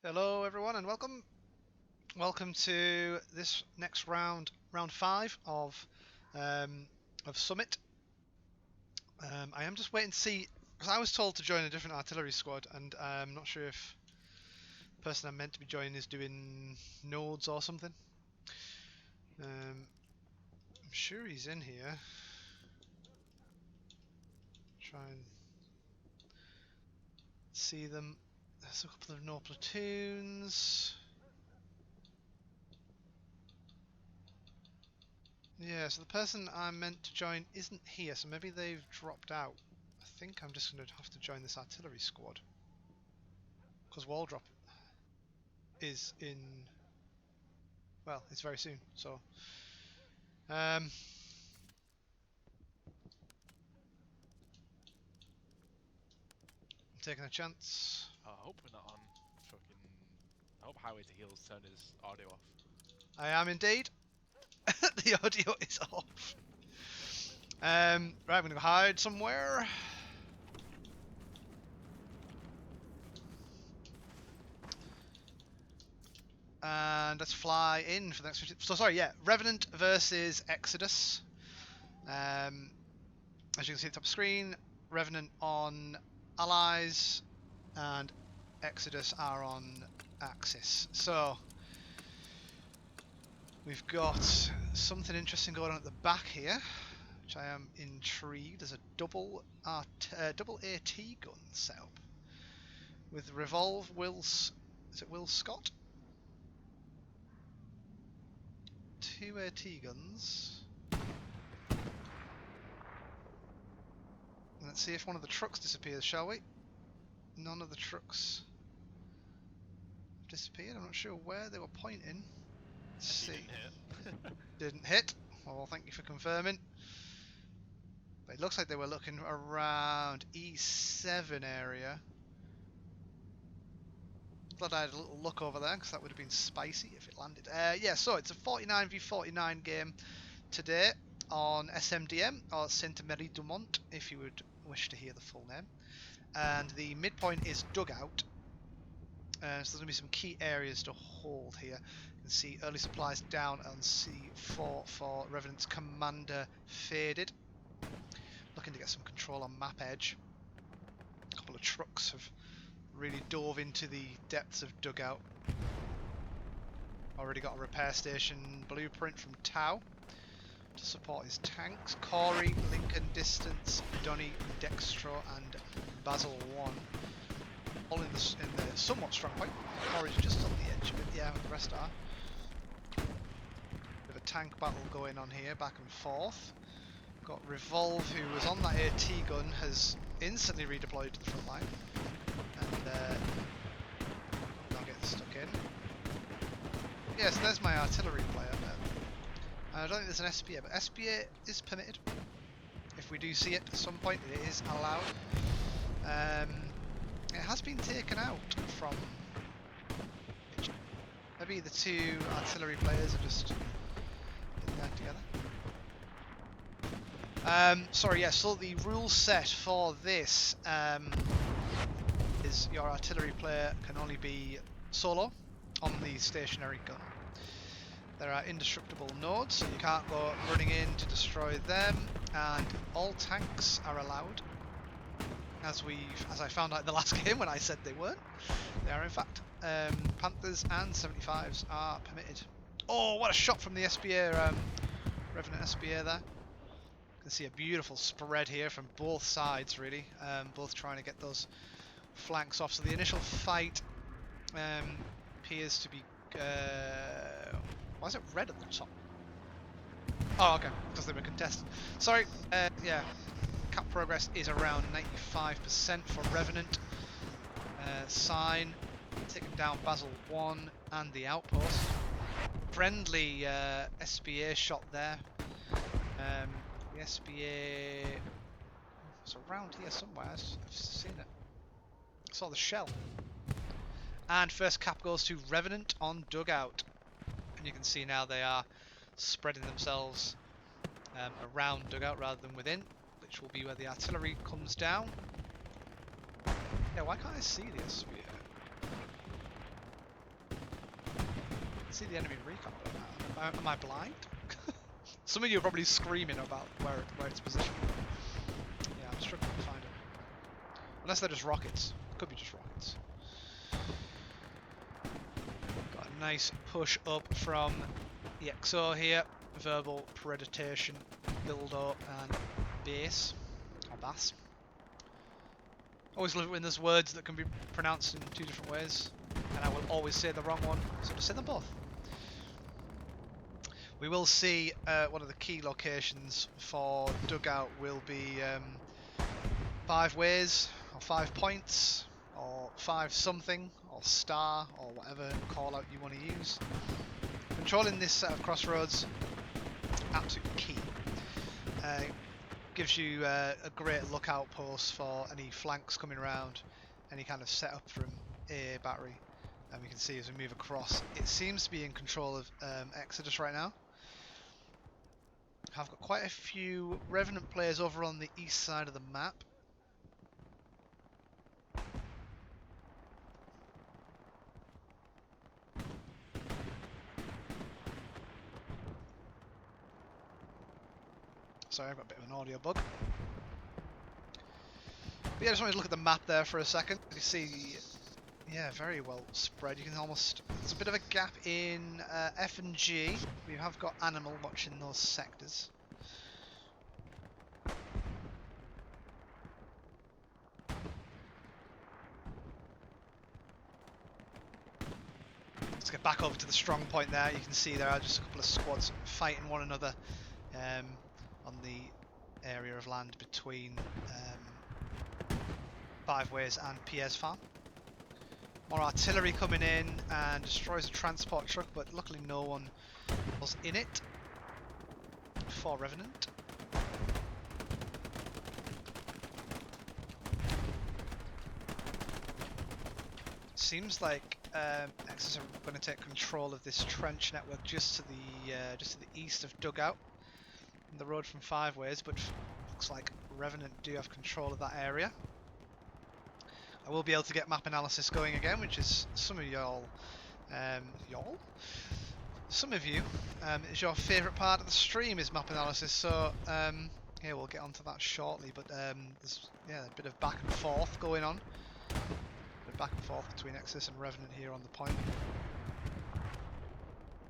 Hello everyone and welcome to this next round 5 of Summit. I am just waiting to see, because I was told to join a different artillery squad, and I'm not sure if the person I'm meant to be joining is doing nodes or something. I'm sure he's in here. Try and see them. There's a couple of no platoons. Yeah, so the person I'm meant to join isn't here, so maybe they've dropped out. I think I'm just going to have to join this artillery squad, because wall drop is in, well, it's very soon, so I'm taking a chance. I hope we're not on fucking. I hope Highway to Heels turned his audio off. I am indeed. The audio is off. Right, I'm going to hide somewhere. And let's fly in for the next. So sorry, yeah, Revenant versus Exodus. As you can see at the top of the screen, Revenant on Allies and Exodus are on Axis. So we've got something interesting going on at the back here, which I am intrigued. There's a double AT gun setup with Revolve Is it Will Scott? 2 AT guns. Let's see if one of the trucks disappears, shall we? None of the trucks have disappeared. I'm not sure where they were pointing. Let's see. Didn't hit. Didn't hit. Well, thank you for confirming. But it looks like they were looking around E7 area. Thought I had a little look over there, because that would have been spicy if it landed. Yeah, so it's a 49v49 game today on SMDM, or Sainte-Marie du Mont, if you would wish to hear the full name. And the midpoint is Dugout. So there's going to be some key areas to hold here. You can see early supplies down on C4 for Revenant's Commander Faded. Looking to get some control on map edge. A couple of trucks have really dove into the depths of Dugout. Already got a repair station blueprint from Tau to support his tanks. Corey, Lincoln Distance, Donny, Dextro and Basil 1. All in the somewhat strong point. Corey's just on the edge, but yeah, the rest are. Bit of a tank battle going on here, back and forth. Got Revolve, who was on that AT gun, has instantly redeployed to the front line. And not getting stuck in. Yes, there's my artillery player. I don't think there's an SPA, but SPA is permitted. If we do see it at some point, it is allowed. It has been taken out from. Maybe the two artillery players are just getting that together. Sorry, yeah, so the rule set for this is your artillery player can only be solo on the stationary gun. There are indestructible nodes, so you can't go running in to destroy them, and all tanks are allowed. As I found out in the last game when I said they weren't, they are in fact. Panthers and 75s are permitted. Oh, what a shot from the SPA, Revenant SPA there. You can see a beautiful spread here from both sides, really. Both trying to get those flanks off. So the initial fight appears to be. Why is it red at the top? Oh, okay, because they were contested. Sorry. Yeah. Cap progress is around 95% for Revenant. Sign, taking down Basil 1 and the outpost. Friendly SPA shot there. The SPA was around here somewhere, I've seen it. Saw the shell. And first cap goes to Revenant on Dugout. And you can see now they are spreading themselves around Dugout rather than within, which will be where the artillery comes down. Yeah, why can't I see the SPA? see the enemy recon, but am I blind? Some of you are probably screaming about where it's positioned. Yeah, I'm struggling to find it. Unless they're just rockets. Could be just rockets. Got a nice push up from EXO here. Verbal predation, build-up, and base. Or bass. Always love it when there's words that can be pronounced in two different ways. And I will always say the wrong one, so just say them both. We will see one of the key locations for Dugout will be 5 ways, or 5 points, or 5 something, or star, or whatever call out you want to use. Controlling this set of crossroads, absolutely key. Gives you a great lookout post for any flanks coming around, any kind of setup from a battery. And we can see as we move across, it seems to be in control of Exodus right now. I've got quite a few Revenant players over on the east side of the map. Sorry, I've got a bit of an audio bug. But yeah, I just wanted to look at the map there for a second. You see, yeah, very well spread. You can almost, there's a bit of a gap in F and G. We have got Animal watching those sectors. Let's get back over to the strong point there. You can see there are just a couple of squads fighting one another on the area of land between 5 Ways and PS Farm. More artillery coming in and destroys a transport truck, but luckily no one was in it for Revenant. Seems like Exodus are going to take control of this trench network just to the east of Dugout, on the road from 5 Ways, but looks like Revenant do have control of that area. I will be able to get map analysis going again, which is some of some of you, is your favourite part of the stream is map analysis. So yeah, we'll get onto that shortly. But there's a bit of back and forth going on, back and forth between Exodus and Revenant here on the point.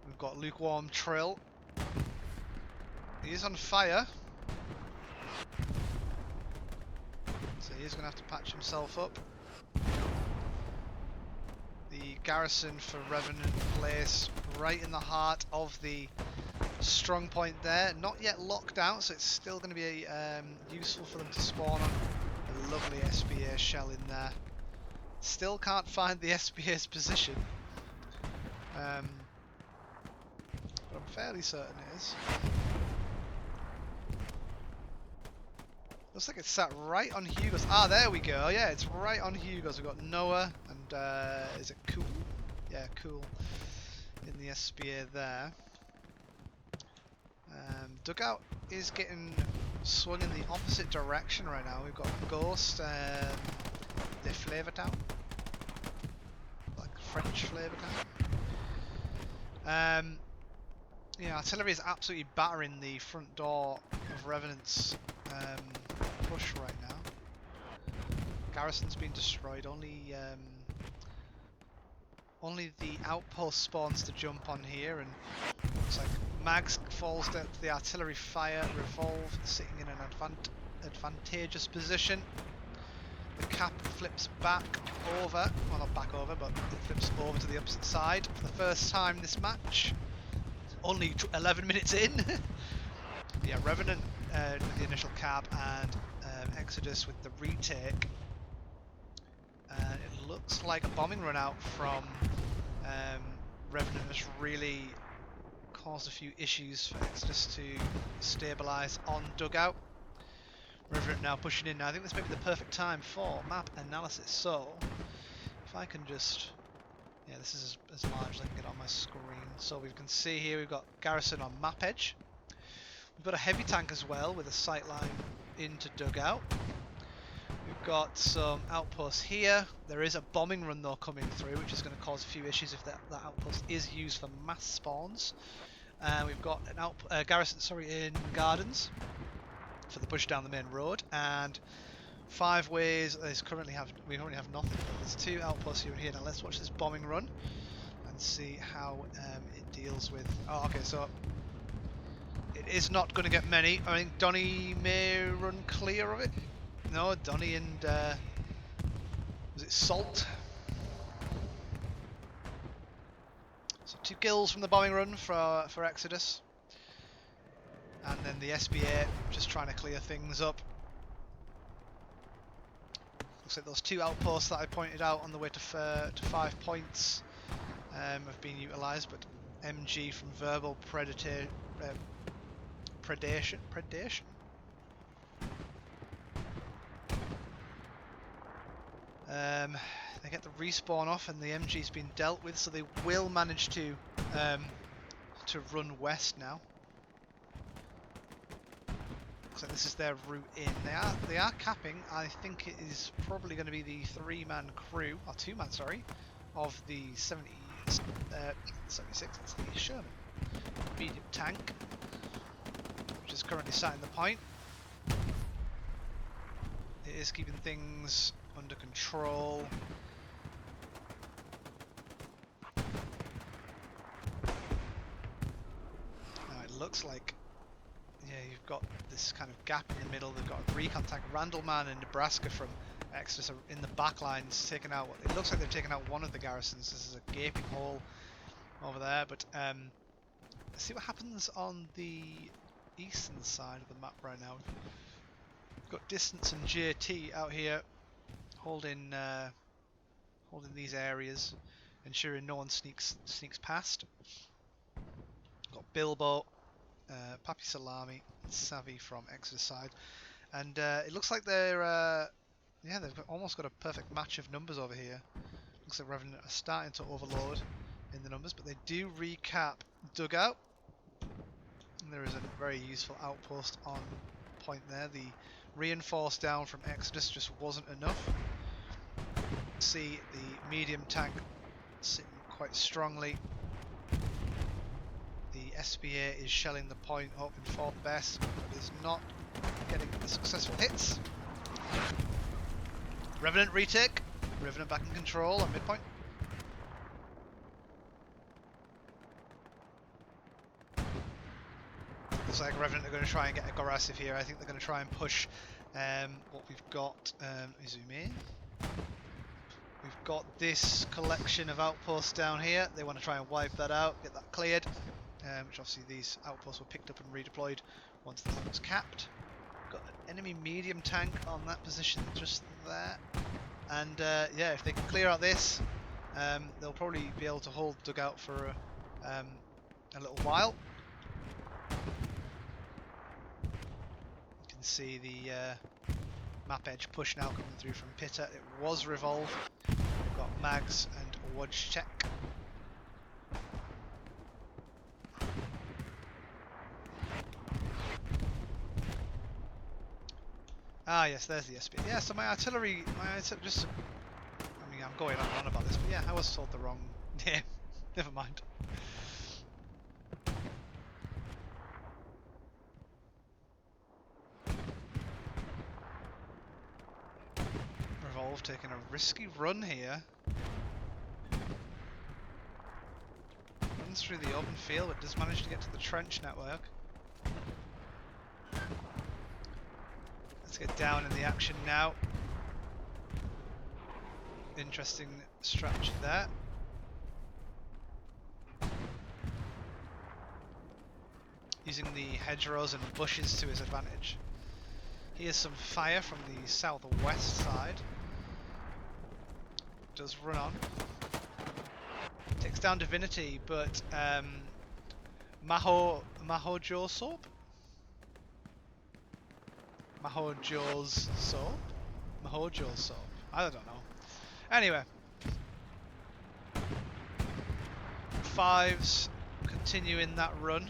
We've got Lukewarm Trill. He is on fire, so he is going to have to patch himself up. The garrison for Revenant place right in the heart of the strong point there. Not yet locked out, so it's still going to be useful for them to spawn on. A lovely SBA shell in there. Still can't find the SBA's position. But I'm fairly certain it is. Looks like it's sat right on Hugo's. Ah, there we go. Yeah, it's right on Hugo's. We've got Noah and is it Cool? Yeah, Cool in the SBA there. Dugout is getting swung in the opposite direction right now. We've got Ghost, the Flavor Town, like French Flavor Town. Yeah, artillery is absolutely battering the front door of Revenant's push right now. Garrison's been destroyed. Only the outpost spawns to jump on here, and looks like Mags falls down to the artillery fire. Revolve sitting in an advantageous position. The cap flips back over, well not back over, but it flips over to the opposite side for the first time this match. Only 11 minutes in. Yeah, Revenant with the initial cap and Exodus with the retake. And it looks like a bombing run out from Revenant has really caused a few issues for Exodus to stabilise on Dugout. Revenant now pushing in. Now I think this may be the perfect time for map analysis. So if I can just, yeah, this is as large as I can get on my screen. So we can see here we've got Garrison on map edge. We've got a heavy tank as well with a sight line into Dugout. We've got some outposts here. There is a bombing run though coming through, which is going to cause a few issues if that outpost is used for mass spawns. We've got an garrison, in gardens for the push down the main road, and 5 ways. We currently have nothing. But there's 2 outposts here and here. Now let's watch this bombing run and see how it deals with. Oh, okay, so it is not going to get many. I think Donny may run clear of it. No, Donny and was it Salt? So 2 kills from the bombing run for Exodus, and then the SBA just trying to clear things up. Looks like those 2 outposts that I pointed out on the way to 5 points have been utilised, but MG from Verbal Predation. They get the respawn off, and the MG's been dealt with, so they will manage to run west now. Looks like this is their route in. They are capping. I think it is probably going to be the 3-man crew, or 2-man, sorry, of the 76. It's the Sherman medium tank, which is currently sat in the point. It is keeping things under control. Now it looks like, yeah, you've got this kind of gap in the middle. They've got a recon tank. Randleman and Nebraska from Exodus are in the back lines, taking out. It looks like they've taken out one of the garrisons. This is a gaping hole over there. But let's see what happens on the eastern side of the map right now. We've got Distance and JT out here holding these areas, ensuring no one sneaks past. Got Bilbo, Papi Salami, and Savvy from Exodus side, and it looks like they're they've almost got a perfect match of numbers over here. Looks like Revenant are starting to overload in the numbers, but they do recap Dugout, and there is a very useful outpost on point there. The reinforced down from Exodus just wasn't enough. See the medium tank sitting quite strongly. The SBA is shelling the point up in 4th best, but is not getting the successful hits. Revenant retake. Revenant back in control on midpoint. Looks like Revenant are going to try and get aggressive here. I think they're going to try and push what we've got. Zoom in. We've got this collection of outposts down here. They want to try and wipe that out, get that cleared. Which obviously these outposts were picked up and redeployed once the thing was capped. Got an enemy medium tank on that position just there. And yeah, if they can clear out this, they'll probably be able to hold Dugout for a little while. You can see the map edge push now coming through from Pitta. It was Revolve. We've got Mags and Wojciech. Ah yes, there's the SB. Yeah, so my artillery, just, I mean, I'm going on about this, but yeah, I was told the wrong name. Never mind. Revolve taking a risky run here. Runs through the open field, but does manage to get to the trench network. Let's get down in the action now. Interesting strategy there. Using the hedgerows and bushes to his advantage. Here's some fire from the southwest side. Does run on. Takes down Divinity, but Mahojo's Soap? Mahojo's Soap? Mahojo's Soap. I don't know. Anyway. 5s continuing that run.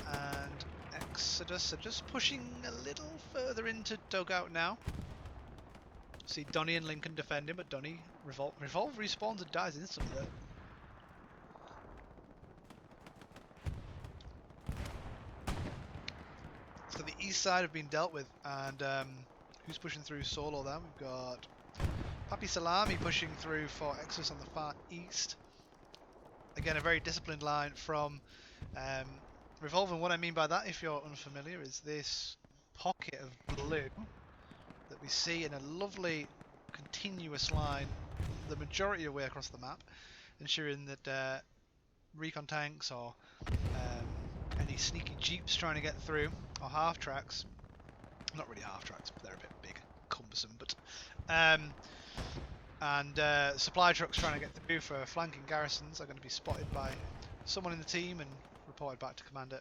And Exodus are just pushing a little further into Dugout now. See Donny and Lincoln defending, but Donny Revolve respawns and dies instantly though. So the east side have been dealt with, and who's pushing through solo then? We've got Papi Salami pushing through for Exos on the far east. Again, a very disciplined line from Revolve, and what I mean by that, if you're unfamiliar, is this pocket of blue that we see in a lovely continuous line the majority of the way across the map, ensuring that recon tanks or any sneaky jeeps trying to get through, or half tracks, not really half tracks, they're a bit big, cumbersome, but and supply trucks trying to get through for flanking garrisons are going to be spotted by someone in the team and reported back to commander.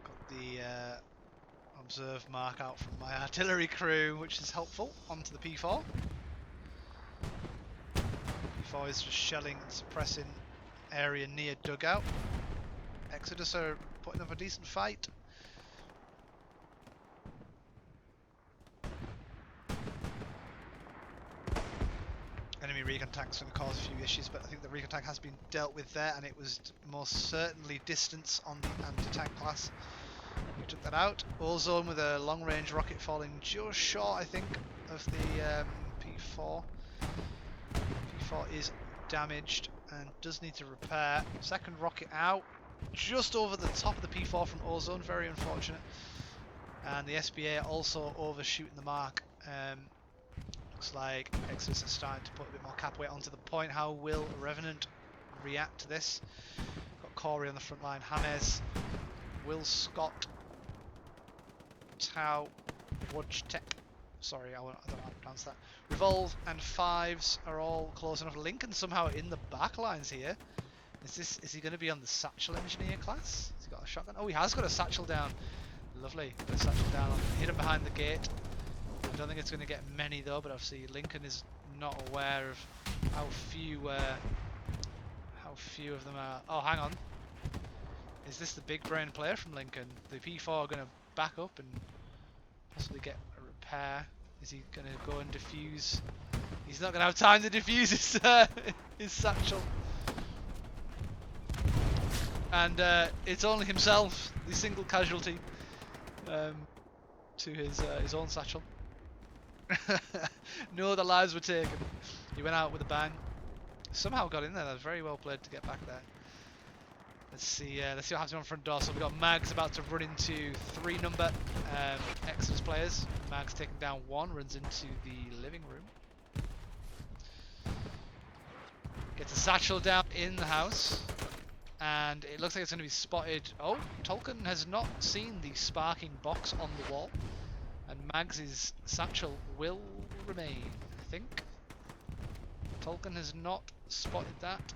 Got the observe mark out from my artillery crew, which is helpful, onto the P4. P4 is just shelling and suppressing area near Dugout. Exodus are putting up a decent fight. Enemy recon tank's going to cause a few issues, but I think the recon tank has been dealt with there, and it was most certainly distance on the anti-tank class. We took that out. Ozone with a long-range rocket falling just short, I think, of the P4. P4 is damaged and does need to repair. Second rocket out, just over the top of the P4 from Ozone, very unfortunate. And the SBA also overshooting the mark. Looks like Exodus are starting to put a bit more cap weight onto the point. How will Revenant react to this? Got Corey on the front line, James, Will Scott, Tau, Wojtek. Sorry, I don't know how to pronounce that. Revolve and Fives are all close enough. Lincoln somehow in the back lines here. Is he going to be on the Satchel Engineer class? Has he got a shotgun? Oh, he has got a satchel down. Lovely. Got a satchel down. Hit him behind the gate. I don't think it's going to get many though, but obviously Lincoln is not aware of how few of them are. Oh, hang on. Is this the big brain player from Lincoln? The P4 are going to back up and possibly get a repair. Is he going to go and defuse? He's not going to have time to defuse his satchel. And it's only himself, the single casualty, to his own satchel. No other lives were taken. He went out with a bang. Somehow got in there. That was very well played to get back there. Let's see what happens on front door. So we've got Mags about to run into 3 number Exodus players. Mags taking down 1, runs into the living room. Gets a satchel down in the house. And it looks like it's going to be spotted. Oh, Tolkien has not seen the sparking box on the wall. And Mags' satchel will remain, I think. Tolkien has not spotted that.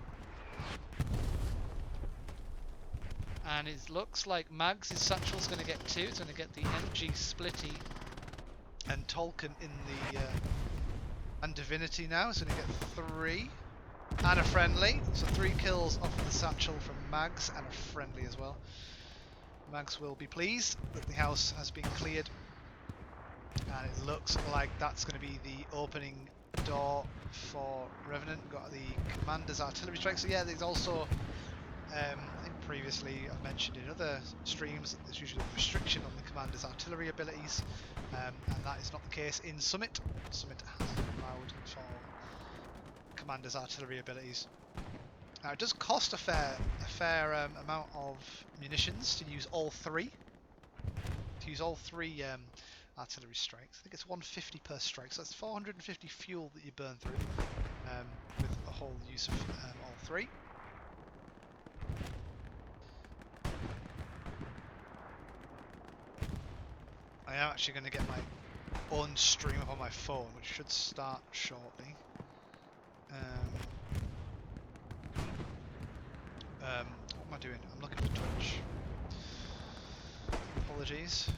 And it looks like Mags' satchel's going to get 2. It's going to get the MG Splitty. And Tolkien in the... and Divinity now is going to get 3. And a friendly. So 3 kills off of the satchel from Mags and a friendly as well. Mags will be pleased that the house has been cleared. And it looks like that's going to be the opening door for Revenant. We've got the Commander's artillery strike. So yeah, there's also, I think previously I've mentioned in other streams that there's usually a restriction on the Commander's artillery abilities. And that is not the case in Summit. Summit has allowed for Commander's artillery abilities. Now it does cost a fair amount of munitions to use all 3. To use all 3 artillery strikes. I think it's 150 per strike, so that's 450 fuel that you burn through with the whole use of all 3. I am actually going to get my own stream up on my phone, which should start shortly. What am I doing? I'm looking for Twitch. Apologies.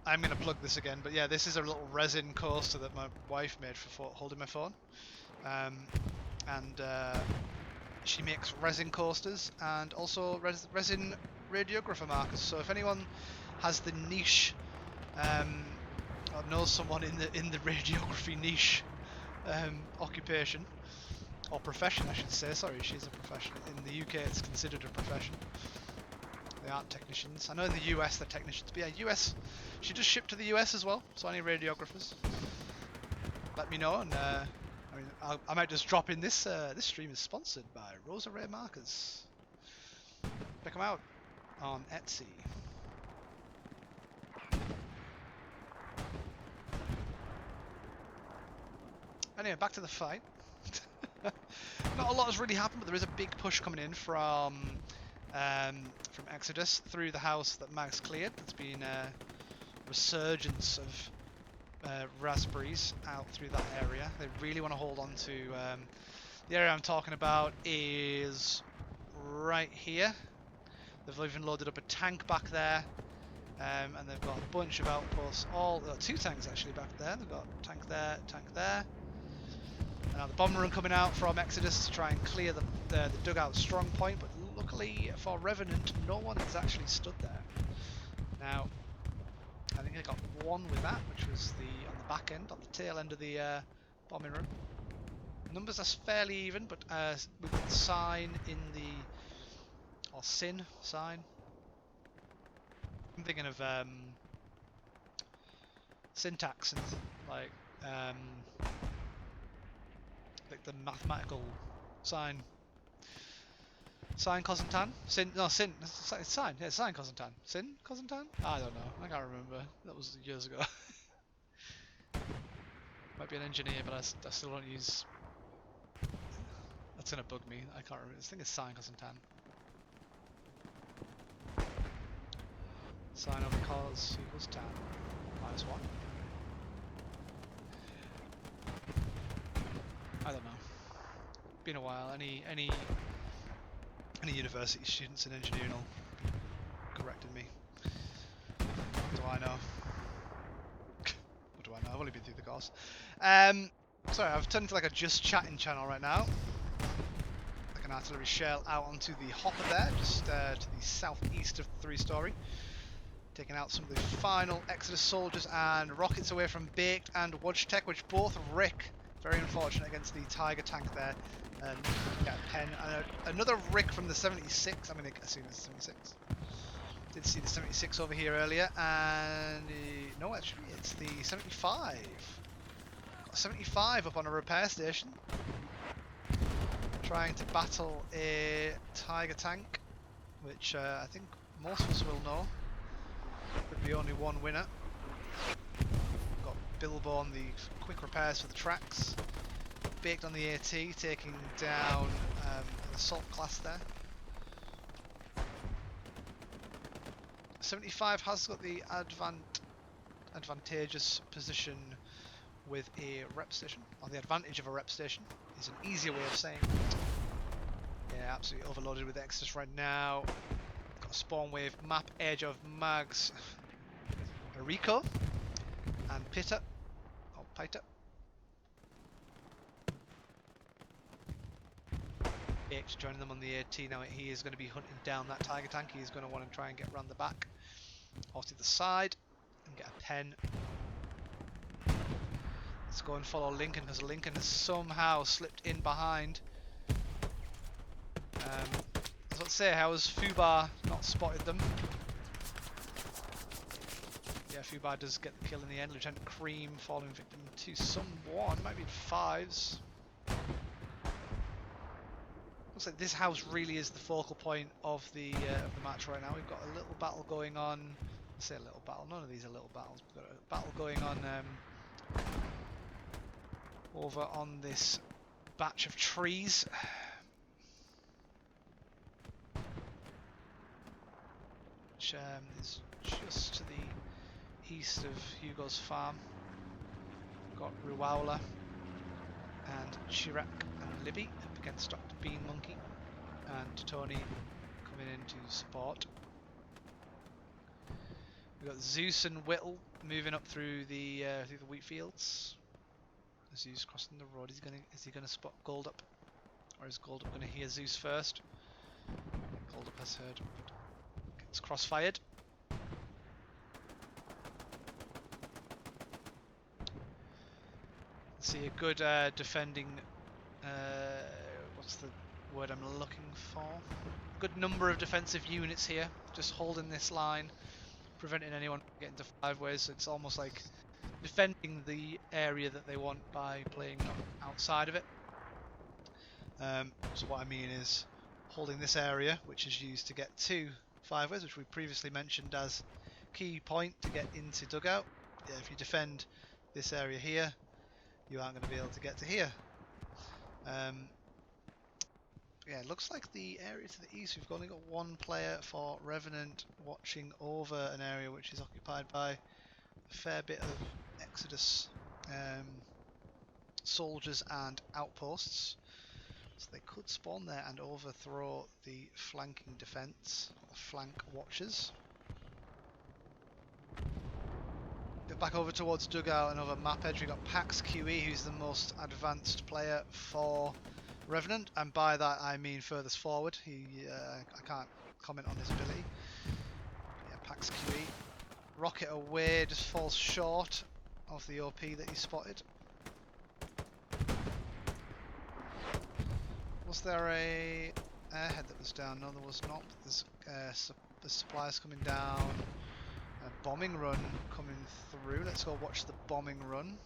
I'm going to plug this again, but yeah, this is a little resin coaster that my wife made for holding my phone. She makes resin coasters and also resin radiographer markers. So if anyone has the niche that knows someone in the radiography niche occupation or profession, I should say. Sorry, she's a profession. In the UK, it's considered a profession. They aren't technicians. I know in the US they're technicians, but yeah, US. She does ship to the US as well. So any radiographers, let me know, and I mean, I might just drop in this. This stream is sponsored by Rosa Ray Markers. Check them out on Etsy. Anyway, back to the fight. Not a lot has really happened, but there is a big push coming in from Exodus through the house that Max cleared. There's been a resurgence of raspberries out through that area. They really want to hold on to the area I'm talking about is right here. They've even loaded up a tank back there, and they've got a bunch of outposts. Two tanks actually back there. They've got tank there, tank there. And now the bomber run coming out from Exodus to try and clear the dugout strong point, but luckily for Revenant, no one has actually stood there. Now, I think they got one with that, which was on the back end, on the tail end of the bombing run. Numbers are fairly even, but we've got sign in or sin sign. I'm thinking of syntax and like the mathematical sign. Sign Cosentan? Sin? No, sin. It's sign. Yeah, sign Cosentan. Sin Cosentan? I don't know. I can't remember. That was years ago. Might be an engineer, but I still don't use. That's gonna bug me. I can't remember. I think it's sign Cosentan. Sign over cos equals tan minus 1. I don't know. Been a while. Any university students in engineering will be correcting me. What do I know? What do I know? I've only been through the course. Sorry, I've turned into like a just chatting channel right now. Like an artillery shell out onto the hopper there, just to the southeast of the 3-story. Taking out some of the final Exodus soldiers and rockets away from Baked and Wodgetech, which both Rick. Very unfortunate against the Tiger tank there. And get a pen. And another Rick from the 76. I mean, I assume it's 76. Did see the 76 over here earlier. And no, actually, it's the 75. Got a 75 up on a repair station. Trying to battle a Tiger tank, which I think most of us will know. Could be only one winner. Got Bilbo on the quick repairs for the tracks. Baked on the AT, taking down an assault class there. 75 has got the advantageous position with a rep station, or the advantage of a rep station is an easier way of saying it. Yeah, absolutely overloaded with Exodus right now. Got a spawn wave map edge of Mags, Rico, and Pitta, or Pita. Baked joining them on the AT now. He is going to be hunting down that Tiger tank. He's going to want to try and get round the back or to the side and get a pen. Let's go and follow Lincoln, because Lincoln has somehow slipped in behind. I was about to say, how has Fubar not spotted them? Yeah, Fubar does get the kill in the end. Lieutenant Cream falling victim to someone, might be 5s. Looks like this house really is the focal point of the match right now. We've got a little battle going on. I say a little battle. None of these are little battles. We've got a battle going on over on this batch of trees. Which is just to the east of Hugo's farm. We've got Ruaula and Chirac and Libby up against Dr. Bean Monkey and Tony coming in to support. We've got Zeus and Whittle moving up through the wheat fields. Zeus crossing the road. Is he gonna spot Gold Up, or is Gold Up gonna hear Zeus first? Gold Up has heard, but gets crossfired. See a good defending. What's the word I'm looking for? Good number of defensive units here, just holding this line, preventing anyone from getting to 5 ways. So it's almost like defending the area that they want by playing outside of it. So what I mean is holding this area, which is used to get to 5 ways, which we previously mentioned as key point to get into Dugout. Yeah, if you defend this area here, you aren't going to be able to get to here. Yeah, it looks like the area to the east, we've only got one player for Revenant watching over an area which is occupied by a fair bit of Exodus soldiers and outposts. So they could spawn there and overthrow the flanking defense, or the flank watchers. Get back over towards Dugout and over map edge. We've got Pax QE, who's the most advanced player for Revenant, and by that I mean furthest forward. I can't comment on his ability. Yeah, Pax QE. Rocket away just falls short of the OP that he spotted. Was there a airhead that was down? No, there was not. There's supplies coming down. A bombing run coming through. Let's go watch the bombing run.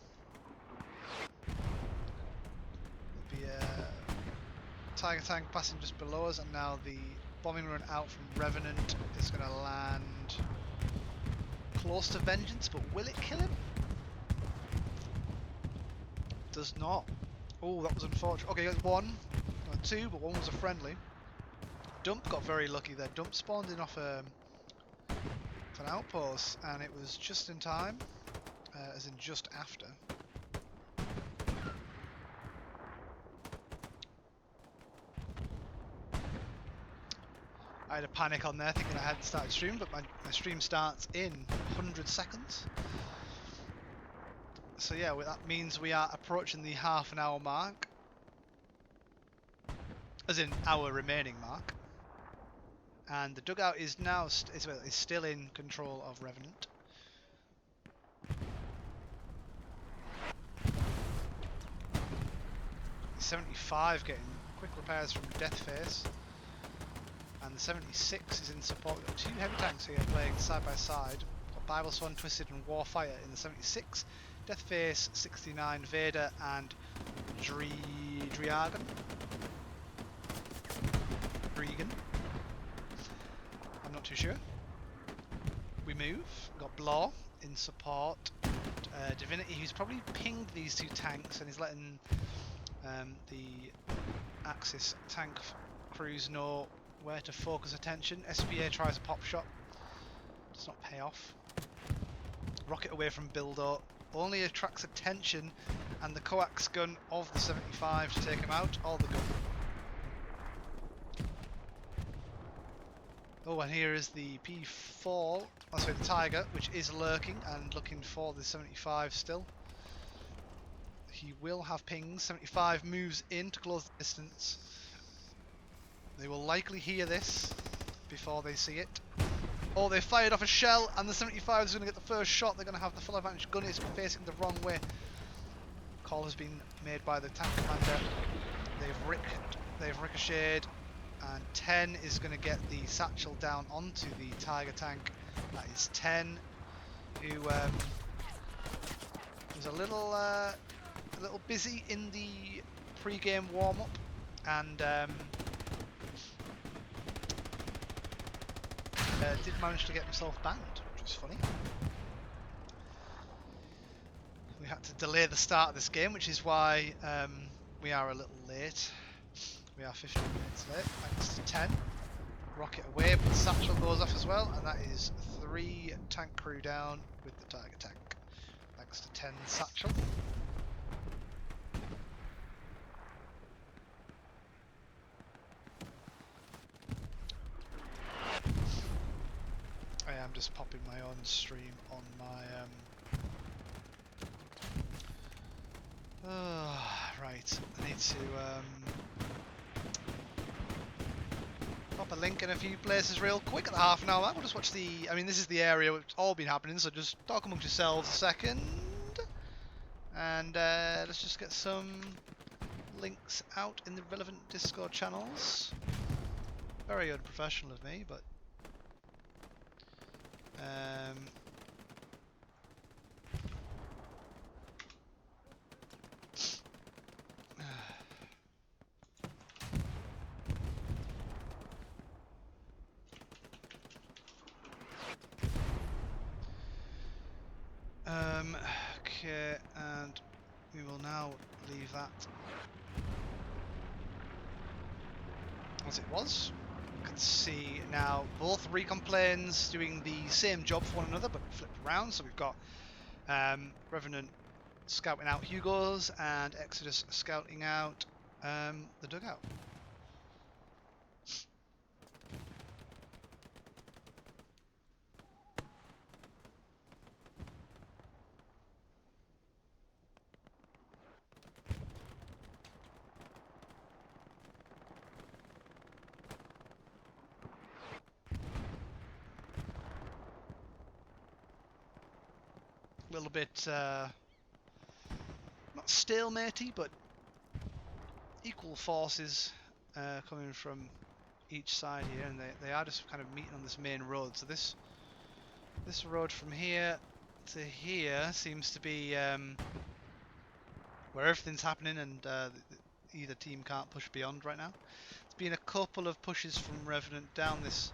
There'll be a Tiger tank passing just below us, and now the bombing run out from Revenant is going to land close to Vengeance, but will it kill him? Does not. Oh, that was unfortunate. Okay, that's one. Two, but one was a friendly. Dump got very lucky there. Dump spawned in off an outpost, and it was just in time, as in just after. I had a panic on there thinking I hadn't started stream, but my stream starts in 100 seconds. So yeah, well, that means we are approaching the half-an-hour mark. As in our remaining mark. And the Dugout is now is still in control of Revenant. The 75 getting quick repairs from Deathface. And the 76 is in support. We've got two heavy tanks here playing side by side. We've got Bible Swan, Twisted and Warfire in the 76. Deathface, 69, Vader and Driagan. I'm not too sure. We move. We've got Blaw in support. Divinity, who's probably pinged these two tanks and is letting the Axis tank crews know where to focus attention. SPA tries a pop shot. Does not pay off. Rocket away from Bildo. Only attracts attention and the coax gun of the 75 to take him out. Or the gun. Oh, and here is the P4, that's the Tiger, which is lurking and looking for the 75 still. He will have pings. 75 moves in to close the distance. They will likely hear this before they see it. Oh, they fired off a shell, and the 75 is going to get the first shot. They're going to have the full advantage. Gun is facing the wrong way. Call has been made by the tank commander. They've ricocheted. And 10 is going to get the satchel down onto the Tiger tank. That is 10, who was a little busy in the pre-game warm-up, and did manage to get himself banned, which was funny. We had to delay the start of this game, which is why we are a little late. We are 15 minutes late, thanks to 10. Rocket away, but the satchel goes off as well, and that is 3 tank crew down with the Tiger tank. Thanks to 10 satchel. I am just popping my own stream on my right, I need to pop a link in a few places real quick at the half an hour mark. We'll just watch the, I mean this is the area where it's all been happening, so just talk amongst yourselves a second. And let's just get some links out in the relevant Discord channels. Very unprofessional of me, but okay, and we will now leave that as it was. You can see now both recon planes doing the same job for one another, but flipped around. So we've got Revenant scouting out Hugo's and Exodus scouting out the Dugout. A little bit not stalematey, but equal forces coming from each side here, and they are just kind of meeting on this main road. So this road from here to here seems to be where everything's happening, and either team can't push beyond right now. There's been a couple of pushes from Revenant down this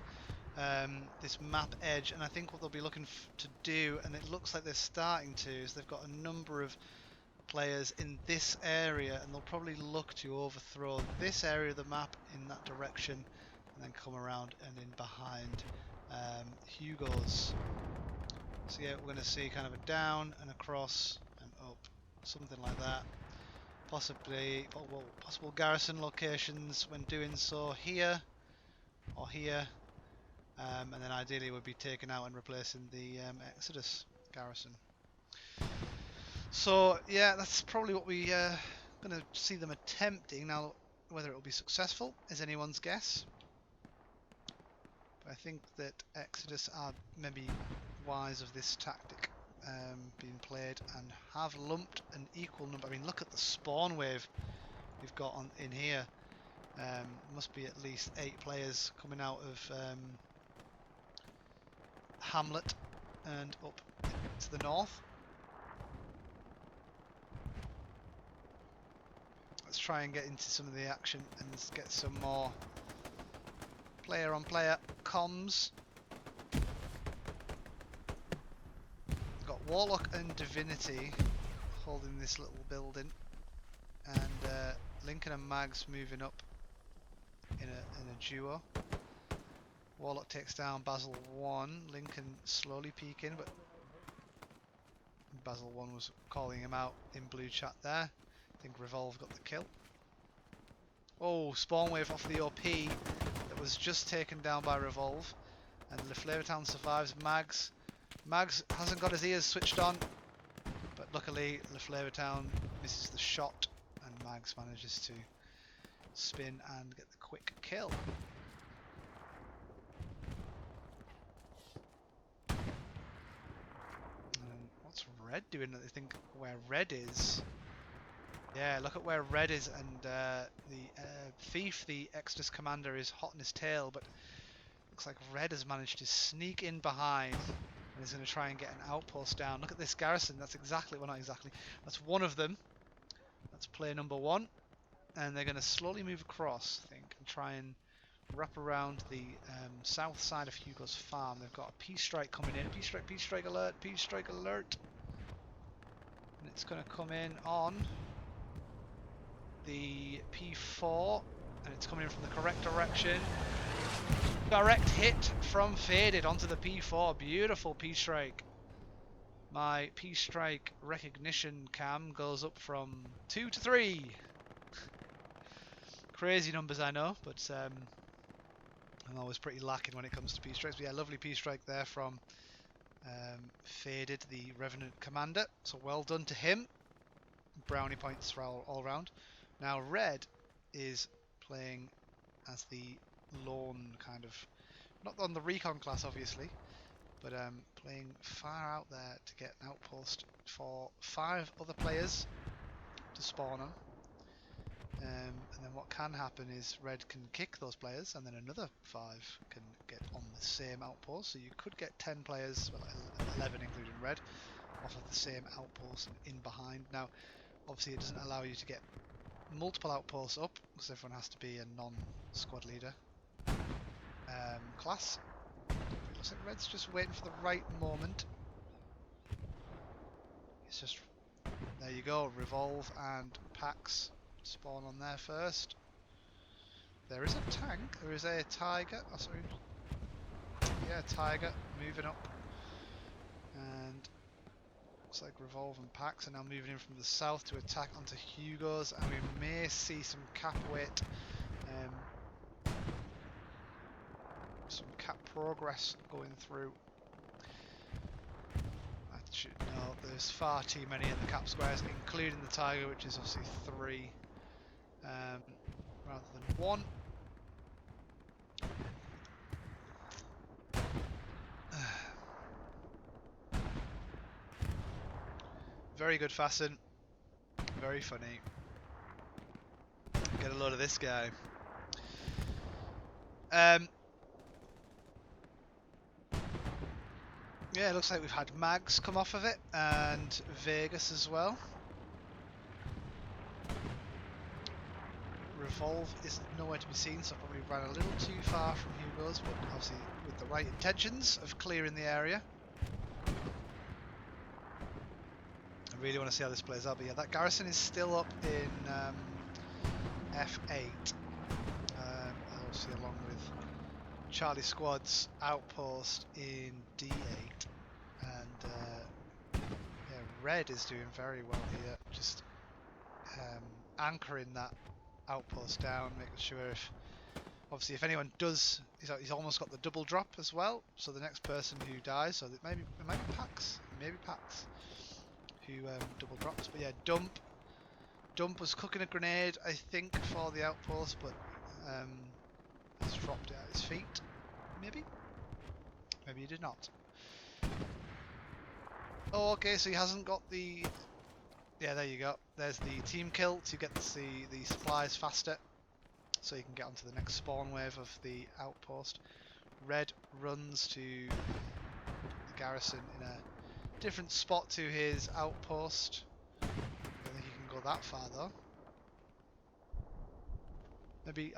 this map edge, and I think what they'll be looking to do, and it looks like they're starting to, is they've got a number of players in this area, and they'll probably look to overthrow this area of the map in that direction, and then come around and in behind Hugo's. So yeah, we're going to see kind of a down and across and up, something like that. Possibly, well, possible garrison locations when doing so here or here. And then ideally would be taken out and replacing the Exodus garrison. So yeah, that's probably what we going to see them attempting. Now, whether it will be successful is anyone's guess. But I think that Exodus are maybe wise of this tactic being played and have lumped an equal number. I mean, look at the spawn wave we've got on in here. Must be at least 8 players coming out of Hamlet and up to the north. Let's try and get into some of the action and get some more player on player comms. We've got Warlock and Divinity holding this little building, and Lincoln and Mags moving up in a duo. Warlock takes down Basil 1, Lincoln slowly peeking, but Basil 1 was calling him out in blue chat there. I think Revolve got the kill. Oh, spawn wave off the OP that was just taken down by Revolve, and Leflavortown survives. Mags hasn't got his ears switched on, but luckily Leflavortown misses the shot, and Mags manages to spin and get the quick kill. What's Red doing? I think where Red is. Yeah, look at where Red is, and the Thief, the Exodus commander, is hot on his tail, but looks like Red has managed to sneak in behind and is going to try and get an outpost down. Look at this garrison. That's exactly, well, not exactly, that's one of them. That's player number 1, and they're going to slowly move across, I think, and try and wrap around the south side of Hugo's farm. They've got a P-strike coming in. P-strike alert, P-strike alert. And it's going to come in on the P4, and it's coming in from the correct direction. Direct hit from Faded onto the P4. Beautiful P-strike. My P-strike recognition cam goes up from 2 to 3. Crazy numbers, I know, but I'm always pretty lacking when it comes to P-strikes. But yeah, lovely P-strike there from Faded, the Revenant commander. So well done to him. Brownie points for all round. Now Red is playing as the lone kind of, not on the recon class obviously, but playing far out there to get an outpost for 5 other players to spawn on. And then what can happen is red can kick those players, and then another 5 can get on the same outpost. So you could get 10 players, well, 11 including red, off of the same outpost and in behind. Now, obviously, it doesn't allow you to get multiple outposts up because everyone has to be a non-squad leader class. It looks like red's just waiting for the right moment. It's just, there you go, revolve and packs spawn on there first. There is a tank, there is a tiger, oh sorry, yeah, tiger moving up, and looks like revolve and packs are now moving in from the south to attack onto Hugo's, and we may see some cap weight, some cap progress going through. No, there's far too many in the cap squares, including the tiger, which is obviously 3 rather than 1. Very good fasten, very funny. Get a load of this guy. Yeah, it looks like we've had Mags come off of it, and Vegas as well. Revolve is nowhere to be seen, so I probably ran a little too far from Hugo's, but obviously with the right intentions of clearing the area. I really want to see how this plays out, but yeah, that garrison is still up in F8, obviously along with Charlie Squad's outpost in D8, and yeah, red is doing very well here, just anchoring that outpost down, making sure obviously if anyone does, he's almost got the double drop as well, so the next person who dies, so it might be Pax, who double drops. But yeah, Dump was cooking a grenade, I think, for the outpost, but he's dropped it at his feet. Maybe he did not. Oh, okay, so he hasn't got the... Yeah, there you go. There's the team kill to get the supplies faster, so you can get onto the next spawn wave of the outpost. Red runs to the garrison in a different spot to his outpost. I don't think he can go that far though. Maybe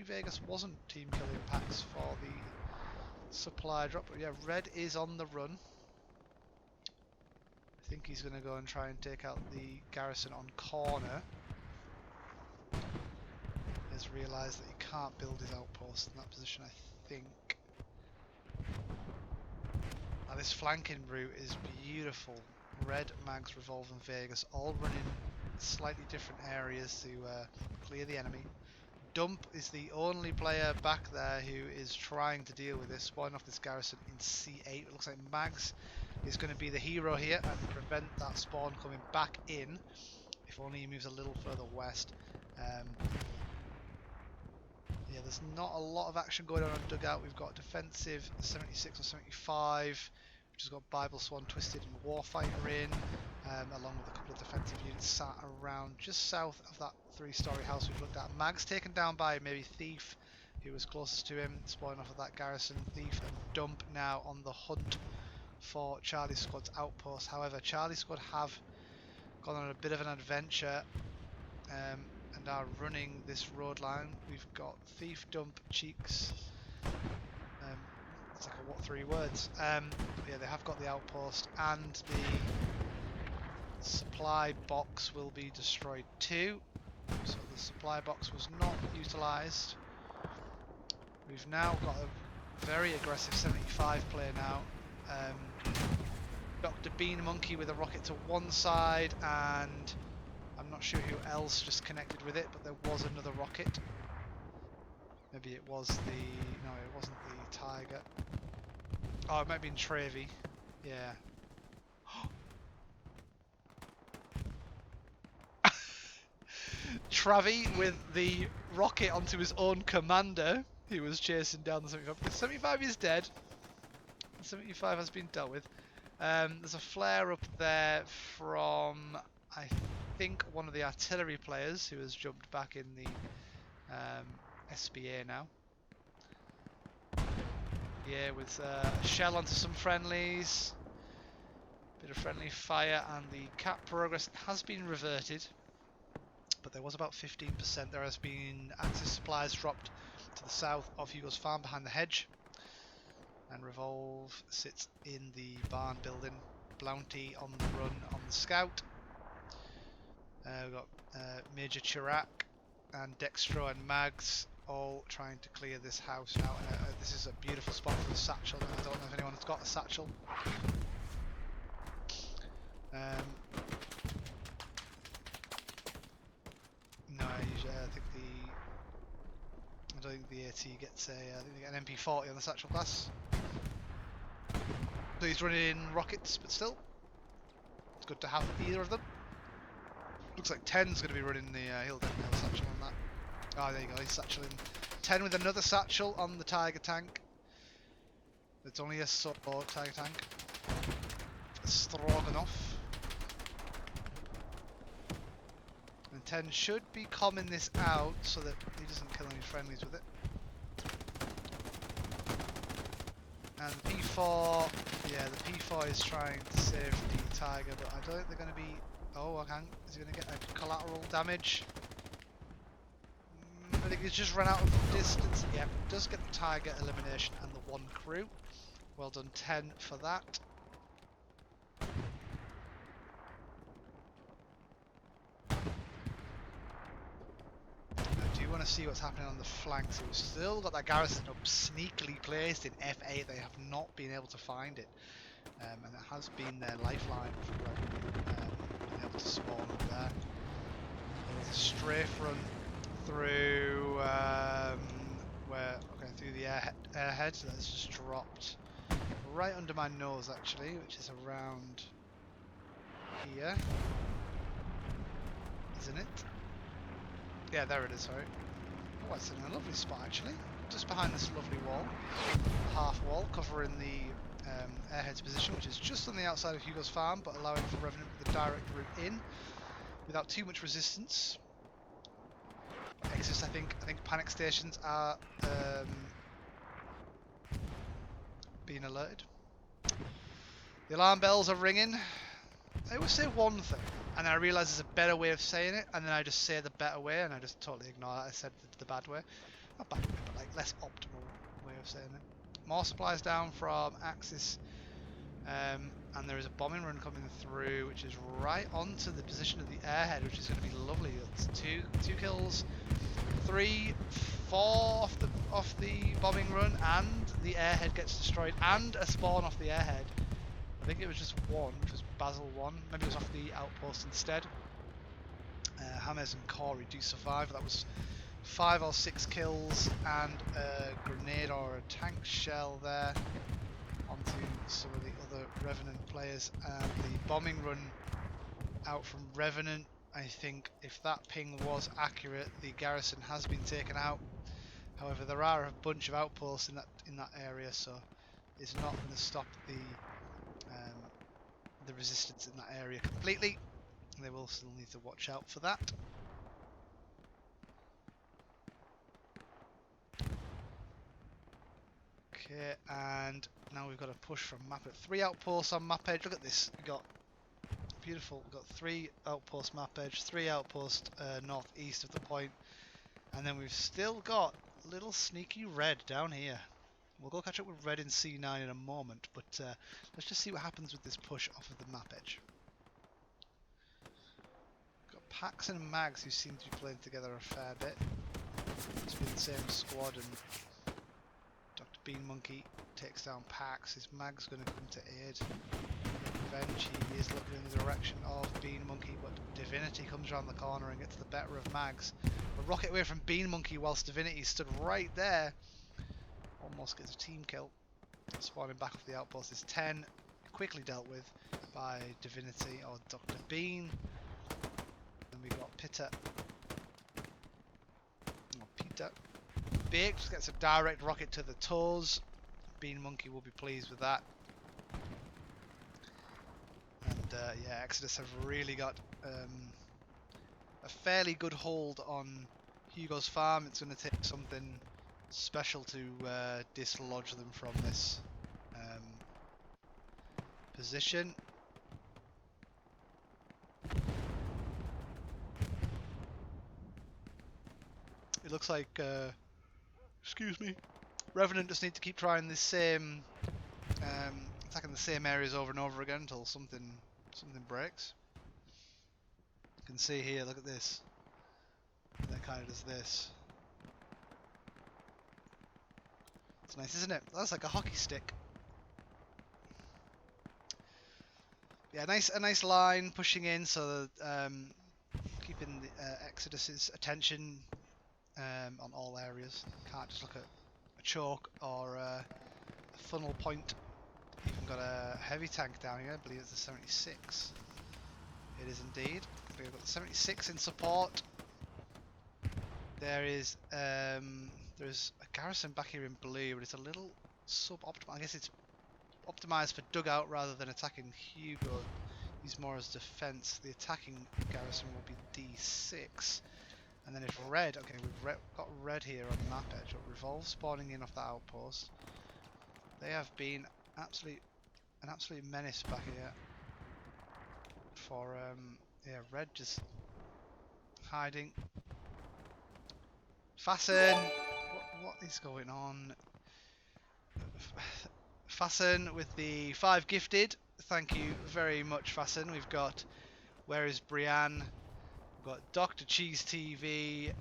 Vegas wasn't team killing packs for the supply drop, but yeah, red is on the run. I think he's going to go and try and take out the garrison on corner. He has realised that he can't build his outpost in that position, I think. Now this flanking route is beautiful. Red, Mags, Revolve and Vegas all running slightly different areas to clear the enemy. Dump is the only player back there who is trying to deal with this, spawning off this garrison in C8. It looks like Mags is going to be the hero here and prevent that spawn coming back in, if only he moves a little further west. Yeah, there's not a lot of action going on Dugout. We've got defensive 76 or 75, which has got Bible Swan, Twisted and Warfighter in, along with a couple of defensive units sat around just south of that 3-story house we've looked at. Mag's taken down by maybe Thief, who was closest to him, spawning off of that garrison. Thief and Dump now on the hunt for Charlie Squad's outpost. However, Charlie Squad have gone on a bit of an adventure and are running this road line. We've got Thief, Dump, Cheeks. It's like a what 3 words. Yeah, they have got the outpost, and the supply box will be destroyed too. So the supply box was not utilised. We've now got a very aggressive 75 player now. Dr. Bean Monkey with a rocket to one side, and I'm not sure who else just connected with it, but there was another rocket. Maybe it was no, it wasn't the Tiger. Oh, it might have been Trevi. Yeah. Travi with the rocket onto his own commander, who was chasing down the 75. The 75 is dead. 75 has been dealt with. There's a flare up there from, I think, one of the artillery players who has jumped back in the SBA now. Yeah, with a shell onto some friendlies. Bit of friendly fire, and the cap progress has been reverted. But there was about 15%. There has been Axis supplies dropped to the south of Hugo's farm behind the hedge. And Revolve sits in the barn building. Bounty on the run on the scout. We've got Major Chirac and Dextro and Mags all trying to clear this house now. This is a beautiful spot for a satchel. I don't know if anyone's got a satchel. No, I don't think the AT gets a. I think they get an MP40 on the satchel class. So he's running in rockets, but still, it's good to have either of them. Looks like 10's going to be running the. He'll definitely have a satchel on that. Oh, there you go. He's satcheling 10 with another satchel on the Tiger tank. It's only a support Tiger tank. Stroganoff. And 10 should be calming this out so that he doesn't kill any friendlies with it. And the P4, yeah, the P4 is trying to save the Tiger, but I don't think they're going to be. Oh, I can't. Is he going to get a collateral damage? I think he's just run out of distance. Yeah, does get the Tiger elimination and the 1 crew. Well done, 10 for that. I do want to see what's happening on the flanks. We've still got that garrison up sneakily placed in F8. They have not been able to find it. And it has been their lifeline for being able to spawn up there. There was a strafe run through through the airhead that's just dropped right under my nose actually, which is around here, isn't it? Yeah, there it is. Sorry. Oh, it's in a lovely spot actually, just behind this lovely wall, half wall covering the airhead's position, which is just on the outside of Hugo's farm, but allowing for Revenant with a direct route in without too much resistance. Exodus, I think panic stations are being alerted. The alarm bells are ringing. I always say one thing, and then I realise there's a better way of saying it, and then I just say the better way, and I just totally ignore that I said the bad way. Not bad way, but like less optimal way of saying it. More supplies down from Axis, and there is a bombing run coming through, which is right onto the position of the airhead, which is going to be lovely. It's two kills. 3, 4 off the bombing run, and the airhead gets destroyed, and a spawn off the airhead. I think it was just one, which was Basil 1. Maybe it was off the outpost instead. James and Corey do survive. That was 5 or 6 kills and a grenade or a tank shell there onto some of the other Revenant players. And the bombing run out from Revenant, I think if that ping was accurate, the garrison has been taken out. However, there are a bunch of outposts in that area, so it's not going to stop the resistance in that area completely. They will still need to watch out for that. Okay, and now we've got a push from map at 3 outposts on map edge. Look at this. We've got beautiful. We've got 3 outposts map edge, 3 outposts northeast of the point, and then we've still got little sneaky red down here. We'll go catch up with red in C9 in a moment, but let's just see what happens with this push off of the map edge. Got Pax and Mags who seem to be playing together a fair bit. It's been the same squad, and Dr. Bean Monkey takes down Pax. Is Mags going to come to aid? Revenge, he is looking in the direction of Bean Monkey, but Divinity comes around the corner and gets the better of Mags. A rocket away from Bean Monkey whilst Divinity stood right there. Almost gets a team kill. Spawning back off the outpost is 10. Quickly dealt with by Divinity or Dr. Bean. Then we got Pitter. Or Peter. Baked gets a direct rocket to the toes. Bean Monkey will be pleased with that. Exodus have really got a fairly good hold on Hugo's farm. It's going to take something special to dislodge them from this position. It looks like, excuse me, Revenant just need to keep trying the same, attacking the same areas over and over again until something breaks. You can see here, look at this. And that kind of does this. It's nice, isn't it? That's like a hockey stick. Yeah, a nice line pushing in, so that, keeping the Exodus's attention on all areas. Can't just look at a choke or a funnel point. Even got a heavy tank down here. I believe it's the 76. It is indeed. We've got the 76 in support. There is there's a garrison back here in blue, but it's a little sub-optimal. I guess it's optimized for Dugout rather than attacking Hugo. He's more as defense. The attacking garrison will be D6. And then it's red. Okay, we've got red here on the map edge. But Revolve spawning in off that outpost. They have been an absolute menace back here. For yeah, red just hiding. Fasten. What is going on? Fasten with the 5 gifted. Thank you very much, Fasten. We've got Where is Brienne? We've got Dr. Cheese TV,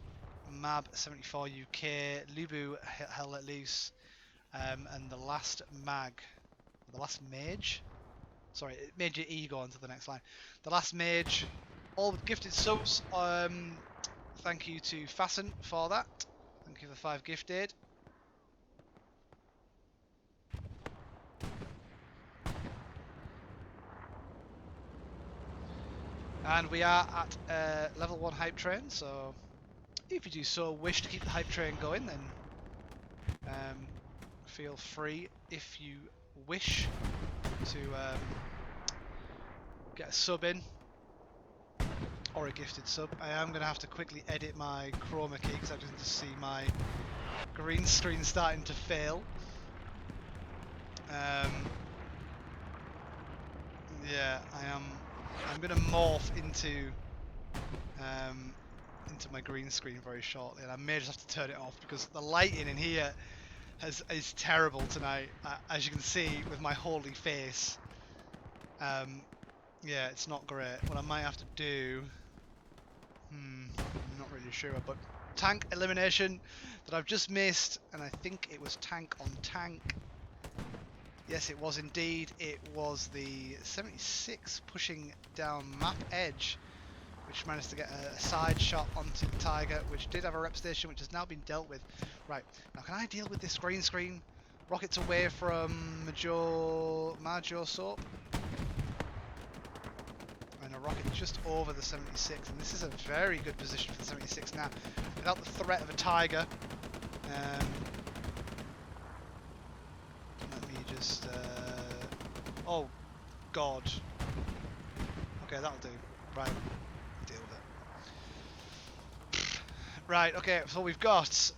Mab 74 UK, Lubu Hell Let Loose, and the last mage. Sorry, Major E go on to the next line. The last mage, all with gifted subs. Thank you to Fasten for that. Thank you for 5 gifted. And we are at level 1 hype train, so if you do so wish to keep the hype train going, then feel free, if you wish, to get a sub in, or a gifted sub. I am going to have to quickly edit my chroma key because I didn't just see my green screen starting to fail. Yeah, I'm going to morph into my green screen very shortly, and I may just have to turn it off because the lighting in here is terrible tonight, as you can see with my holy face. Yeah, it's not great. What I might have to do, I'm not really sure, but tank elimination that I've just missed, and I think it was tank on tank. Yes, it was indeed. It was the 76 pushing down map edge, which managed to get a side shot onto the Tiger, which did have a rep station, which has now been dealt with. Right, now can I deal with this green screen? Rockets away from Majo Soap. And a rocket just over the 76, and this is a very good position for the 76 now, without the threat of a Tiger. Let me just... oh, God. Okay, that'll do. Right. Deal with it. Right, okay, so we've got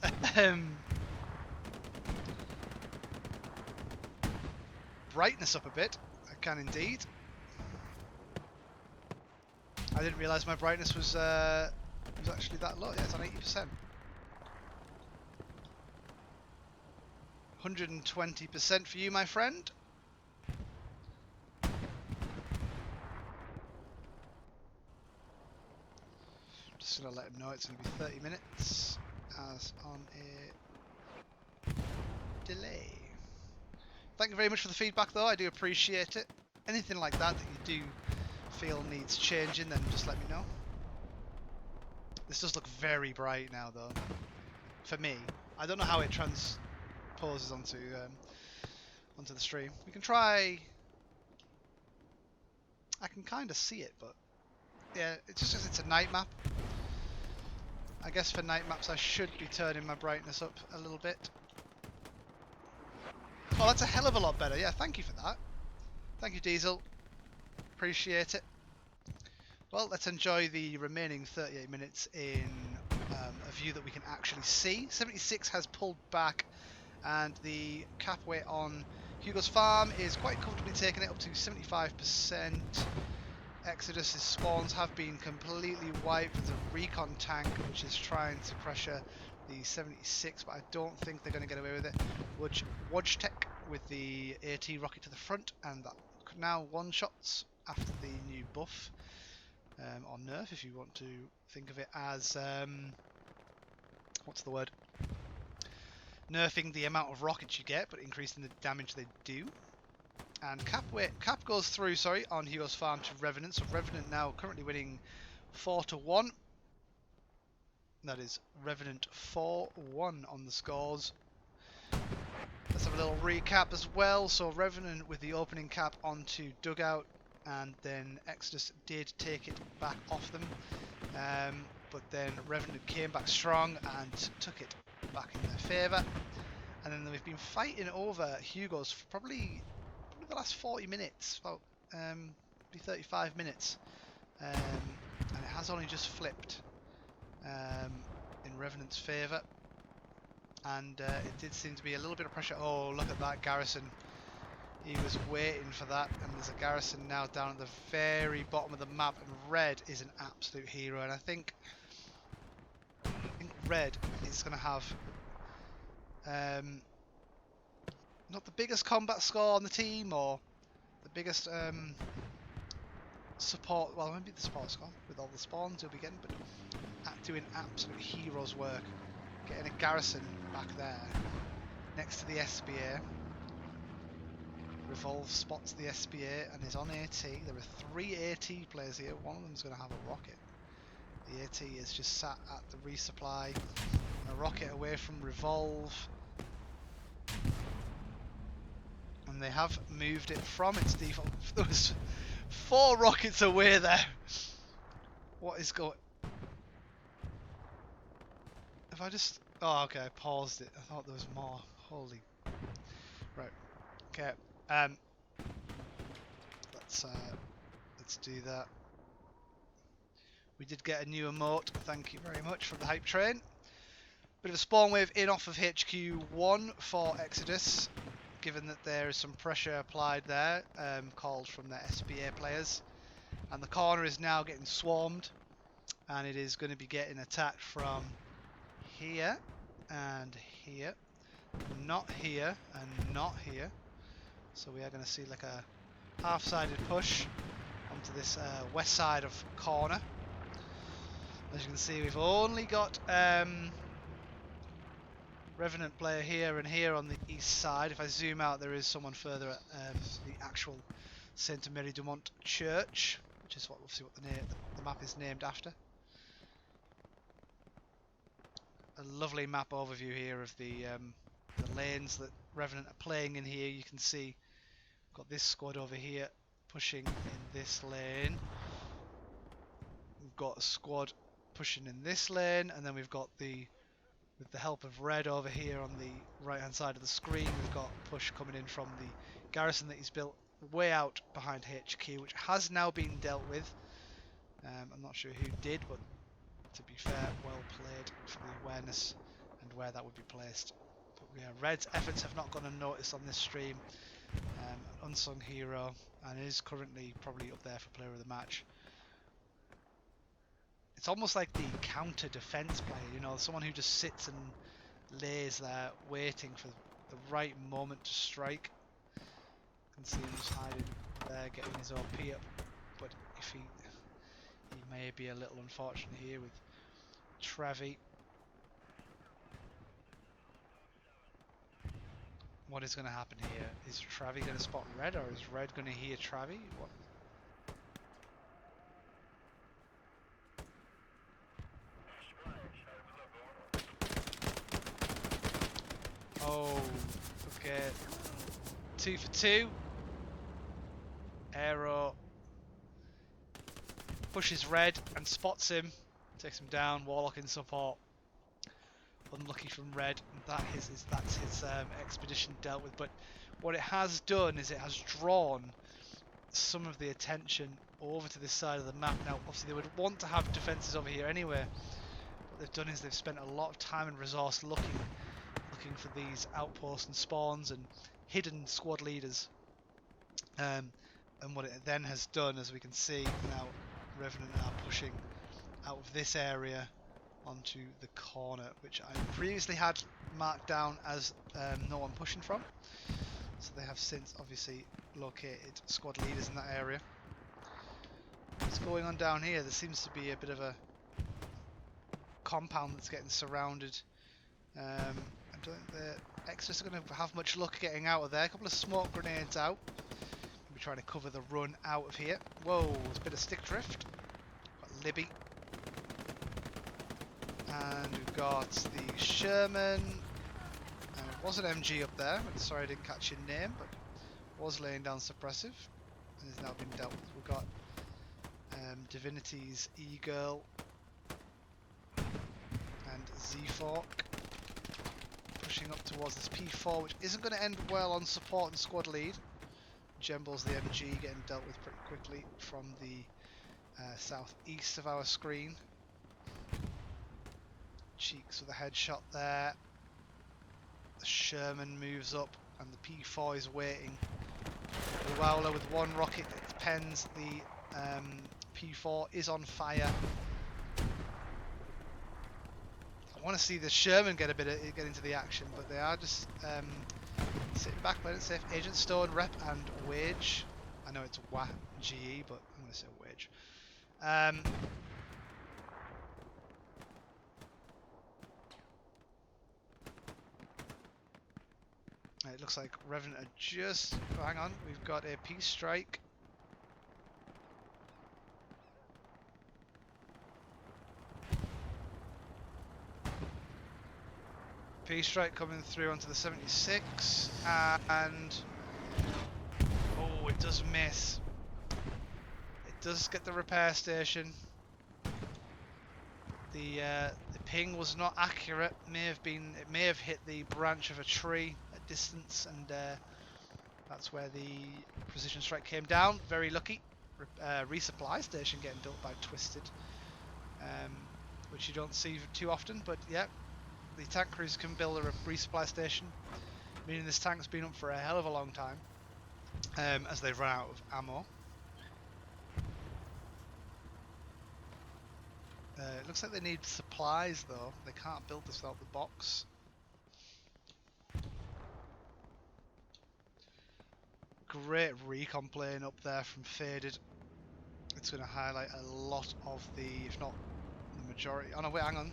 brightness up a bit. I can indeed. I didn't realise my brightness was actually that low. Yeah, it's on 80%. 120% for you, my friend. Just gonna let him know it's gonna be 30 minutes as on a delay. Thank you very much for the feedback though, I do appreciate it. Anything like that you do feel needs changing, then just let me know. This does look very bright now though, for me. I don't know how it transposes onto the stream. We can try. I can kind of see it, but yeah, it's just because it's a night map. I guess for night maps I should be turning my brightness up a little bit. Oh, that's a hell of a lot better. Yeah, thank you for that. Thank you, Diesel. Appreciate it. Well, let's enjoy the remaining 38 minutes in a view that we can actually see. 76 has pulled back, and the cap weight on Hugo's farm is quite comfortably taking it up to 75%. Exodus's spawns have been completely wiped. There's a recon tank which is trying to pressure the 76, but I don't think they're going to get away with it. Wojtek with the AT rocket to the front, and that now one-shots after the new buff, or nerf if you want to think of it as, what's the word? Nerfing the amount of rockets you get, but increasing the damage they do. And cap goes through, on Hugo's farm to Revenant. So Revenant now currently winning 4-1. That is Revenant 4-1 on the scores. Let's have a little recap as well. So Revenant with the opening cap onto Dugout, and then Exodus did take it back off them. But then Revenant came back strong and took it back in their favour. And then we've been fighting over Hugo's for probably the last 40 minutes, about 35 minutes, and it has only just flipped in Revenant's favour, and it did seem to be a little bit of pressure. Oh, look at that garrison. He was waiting for that, and there's a garrison now down at the very bottom of the map, and Red is an absolute hero, and I think Red is going to have not the biggest combat score on the team, or the biggest support, well, maybe the support score with all the spawns he'll be getting, but doing absolute hero's work. Getting a garrison back there next to the SBA. Revolve spots the SBA and is on AT. There are 3 AT players here. One of them's going to have a rocket. The AT is just sat at the resupply. A rocket away from Revolve. And they have moved it from its default. There was 4 rockets away there. What is going? If I just, oh, okay, I paused it. I thought there was more. Holy, right. Okay. Let's do that. We did get a new emote. Thank you very much from the hype train. Bit of a spawn wave in off of HQ1 for Exodus, given that there is some pressure applied there, called from the SBA players, and the corner is now getting swarmed, and it is going to be getting attacked from here and here, not here and not here. So we are going to see like a half-sided push onto this west side of corner. As you can see, we've only got Revenant player here and here on the east side. If I zoom out, there is someone further at the actual Sainte Mary du Mont Church, which is obviously what the map is named after. A lovely map overview here of the lanes that Revenant are playing in here. You can see we've got this squad over here pushing in this lane. We've got a squad pushing in this lane, and then we've got with the help of Red over here on the right hand side of the screen, we've got push coming in from the garrison that he's built way out behind HQ, which has now been dealt with. I'm not sure who did, but to be fair, well played for the awareness and where that would be placed. But yeah, Red's efforts have not gone unnoticed on this stream. An unsung hero, and is currently probably up there for player of the match. It's almost like the counter defense player, you know, someone who just sits and lays there waiting for the right moment to strike. You can see he's hiding there, getting his OP up, but if he may be a little unfortunate here with Trevi. What is going to happen here? Is Trevi going to spot Red, or is Red going to hear Trevi? What? Oh, okay. 2 for 2. Aero pushes Red and spots him, takes him down. Warlock in support. Unlucky from Red. That's his expedition dealt with. But what it has done is it has drawn some of the attention over to this side of the map. Now, obviously, they would want to have defences over here anyway. What they've done is they've spent a lot of time and resource looking for these outposts and spawns and hidden squad leaders. And what it then has done, as we can see now, Revenant are pushing out of this area onto the corner, which I previously had marked down as no one pushing from. So they have since obviously located squad leaders in that area. What's going on down here? There seems to be a bit of a compound that's getting surrounded. I don't think the extras are going to have much luck getting out of there. A couple of smoke grenades out. We're trying to cover the run out of here. Whoa, there's a bit of stick drift. Got Libby. And we've got the Sherman. It was an MG up there. Sorry I didn't catch your name, but was laying down suppressive. And has now been dealt with. We've got Divinity's E-Girl. And Z-Fork. Pushing up towards this P4, which isn't going to end well on support and squad lead. Jemble's the MG getting dealt with pretty quickly from the southeast of our screen. Cheeks with a headshot there. The Sherman moves up and the P4 is waiting. The Wowler with one rocket that pens. The P4 is on fire. I want to see the Sherman get into the action, but they are just sitting back, playing it safe. Agent Stone, Rep, and Wage. I know it's WAGE, but I'm going to say Wage. It looks like Revenant are just... Oh, hang on, we've got a Peace Strike. Peace Strike coming through onto the 76, and... Oh, it does miss. It does get the repair station. The ping was not accurate. It may have hit the branch of a tree at distance, and that's where the precision strike came down. Very lucky. Resupply station getting built by Twisted, which you don't see too often. But yeah, the tank crews can build a resupply station, meaning this tank's been up for a hell of a long time, as they've run out of ammo. It looks like they need supplies though. They can't build this without the box. Great recon plane up there from Faded. It's going to highlight a lot of the, if not the majority. Oh no, wait, hang on.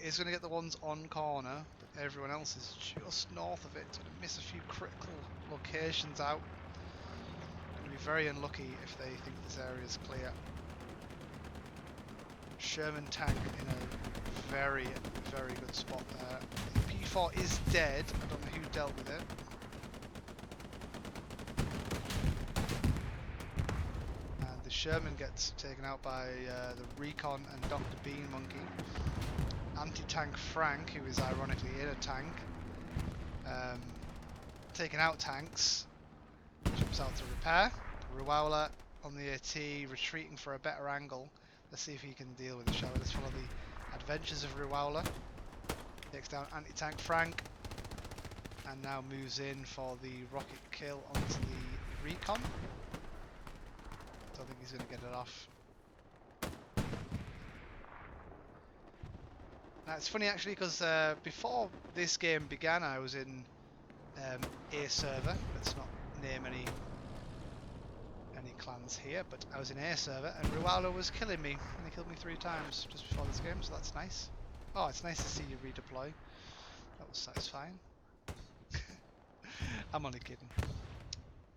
It's going to get the ones on corner, but everyone else is just north of it. It's going to miss a few critical locations out. Going to be very unlucky if they think this area is clear. Sherman tank in a very, very good spot there. The P4 is dead. I don't know who dealt with it. And the Sherman gets taken out by the Recon and Dr. Bean Monkey. Anti-tank Frank, who is ironically in a tank, taking out tanks, jumps out to repair. Ruwala on the AT, retreating for a better angle. Let's see if he can deal with it, shall we? Let's follow the adventures of Ruwala. Takes down anti-tank Frank, and now moves in for the rocket kill onto the Recon. Don't think he's going to get it off. Now it's funny actually, because before this game began I was in a server. Let's not name any clans here, but I was in a server and Ruwala was killing me, and he killed me 3 times just before this game, so that's nice. Oh, it's nice to see you redeploy. That was satisfying. I'm only kidding.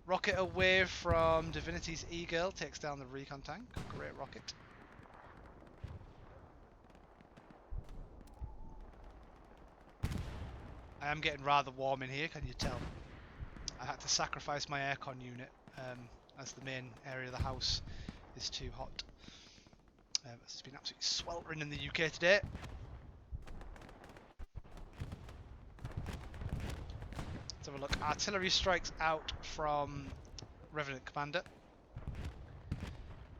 Rocket away from Divinity's E-Girl, takes down the Recon tank. Great rocket. I am getting rather warm in here, can you tell? I had to sacrifice my aircon unit, as the main area of the house is too hot. It's been absolutely sweltering in the UK today. Let's have a look. Artillery strikes out from Revenant Commander.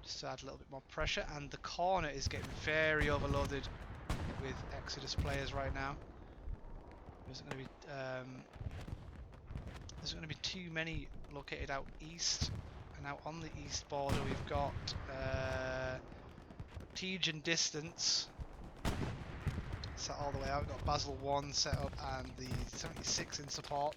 Just to add a little bit more pressure, and the corner is getting very overloaded with Exodus players right now. There isn't going to be too many located out east, and out on the east border we've got Tej and Distance set all the way out. We've got Basel 1 set up and the 76 in support.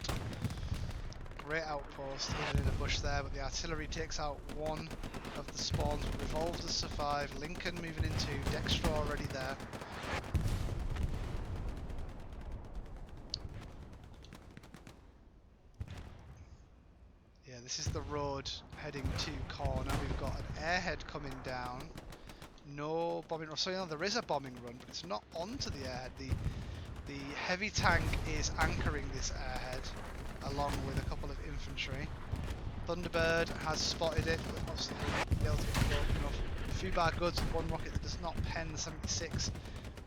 Great outpost hidden in a bush there, but the artillery takes out one of the spawns. Revolve to survive. Lincoln moving into Dexter already there. Yeah, this is the road heading to corner. We've got an airhead coming down. No bombing run. So you know, there is a bombing run, but it's not onto the airhead. The heavy tank is anchoring this airhead along with a couple of infantry. Thunderbird has spotted it, but obviously won't be able to get close enough. A few bad goods, one rocket that does not pen the 76.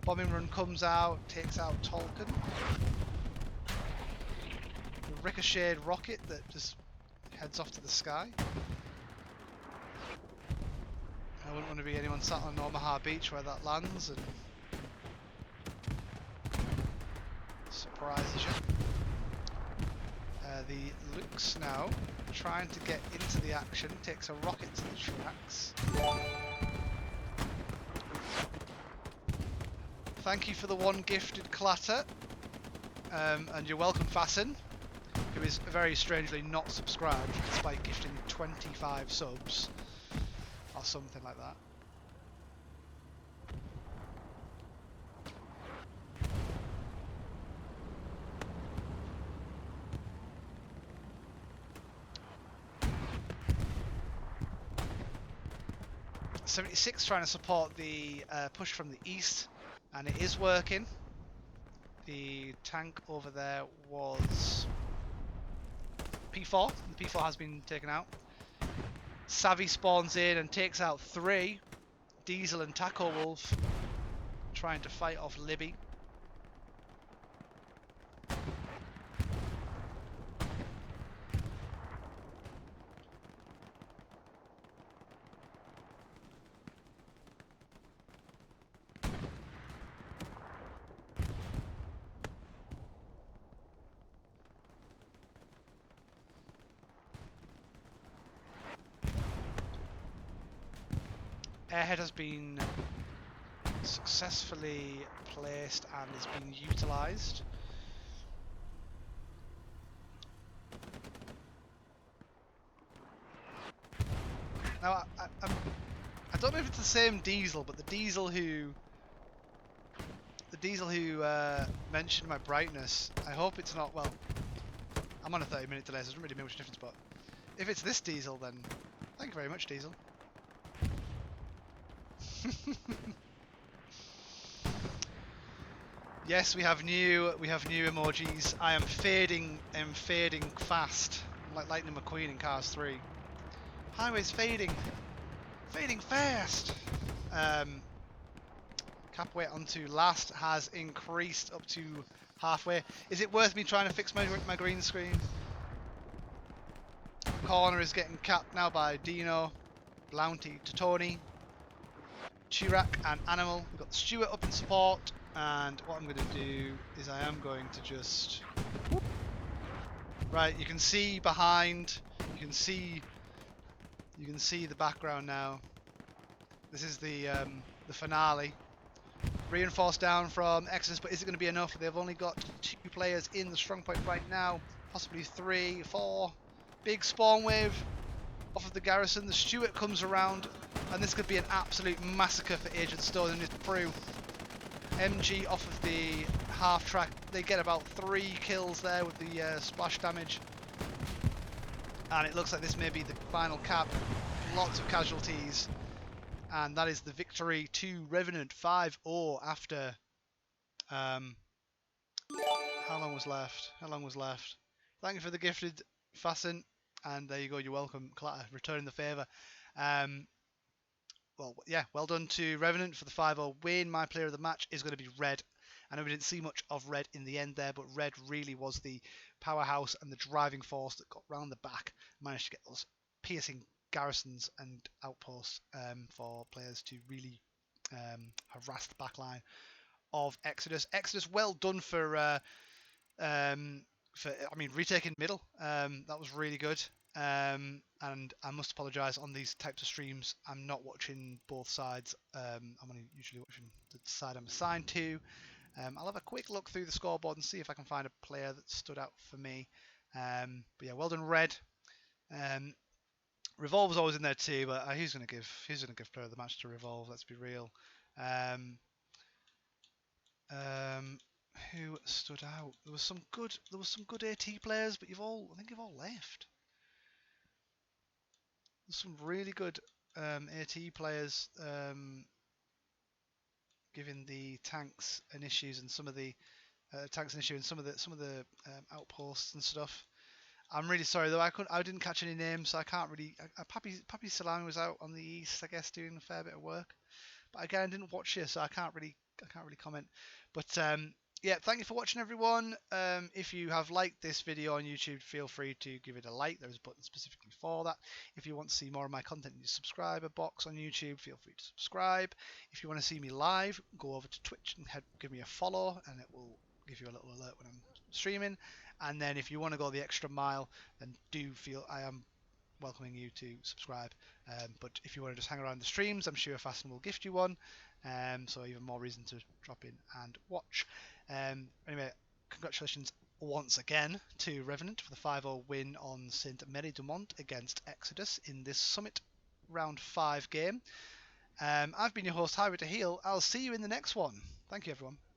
Bombing run comes out, takes out Tolkien. The ricocheted rocket that just heads off to the sky. I wouldn't want to be anyone sat on Omaha Beach where that lands and surprises you. The Lux now trying to get into the action, takes a rocket to the tracks. Thank you for the one gifted clatter, and you're welcome, Fasten, who is very strangely not subscribed despite gifting 25 subs or something like that. .76 trying to support the push from the east, and it is working. The tank over there was P4. The P4 has been taken out. Savvy spawns in and takes out 3. Diesel and Taco Wolf trying to fight off Libby. Airhead has been successfully placed and is being utilised. Now, I don't know if it's the same Diesel, but the Diesel who mentioned my brightness, I hope it's not. Well, I'm on a 30-minute delay, so it doesn't really make much difference. But if it's this Diesel, then thank you very much, Diesel. Yes, we have new emojis. I am fading fast, like Lightning McQueen in Cars 3. Highway's fading fast. Cap weight onto last has increased up to halfway. Is it worth me trying to fix my green screen? Corner is getting capped now by Dino, Blounty to Tony, Chirac and Animal. We've got Stuart up in support, and what I'm going to do is I am going to just... Right, you can see behind, you can see the background now. This is the finale. Reinforced down from Exodus, but is it going to be enough? They've only got 2 players in the strong point right now, possibly 3, 4. Big spawn wave off of the garrison. The Stuart comes around, and this could be an absolute massacre for Agent Stone and his crew. MG off of the half track. They get about 3 kills there with the splash damage, and it looks like this may be the final cap. Lots of casualties. And that is the victory to Revenant 5-0 after how long was left? Thank you for the gifted Fasten, and there you go, you're welcome, Clatter, returning the favour. Well, yeah, well done to Revenant for the 5-0 win. My player of the match is going to be Red. I know we didn't see much of Red in the end there, but Red really was the powerhouse and the driving force that got round the back, managed to get those piercing garrisons and outposts for players to really harass the backline of Exodus. Exodus, well done for retaking middle. That was really good. And I must apologise on these types of streams. I'm not watching both sides. I'm only usually watching the side I'm assigned to. I'll have a quick look through the scoreboard and see if I can find a player that stood out for me. But yeah, well done, Red. Revolve's always in there too, but who's going to give player of the match to Revolve? Let's be real. Who stood out? There was some good AT players, but I think you've all left. There's some really good AT players giving the tanks an issues and some of the outposts and stuff. I'm really sorry though. I didn't catch any names, so I can't really. Papi Salami was out on the east, I guess, doing a fair bit of work. But again, I didn't watch it, so I can't really comment. But yeah, thank you for watching, everyone. If you have liked this video on YouTube, feel free to give it a like. There's a button specifically for that. If you want to see more of my content in the subscriber box on YouTube, feel free to subscribe. If you want to see me live, go over to Twitch and give me a follow, and it will give you a little alert when I'm streaming. And then if you want to go the extra mile, then do feel I am welcoming you to subscribe. But if you want to just hang around the streams, I'm sure Fasten will gift you one. So even more reason to drop in and watch. Anyway, congratulations once again to Revenant for the 5-0 win on Saint Mary du Mont against Exodus in this Summit Round 5 game. I've been your host, Highway to Heal. I'll see you in the next one. Thank you, everyone.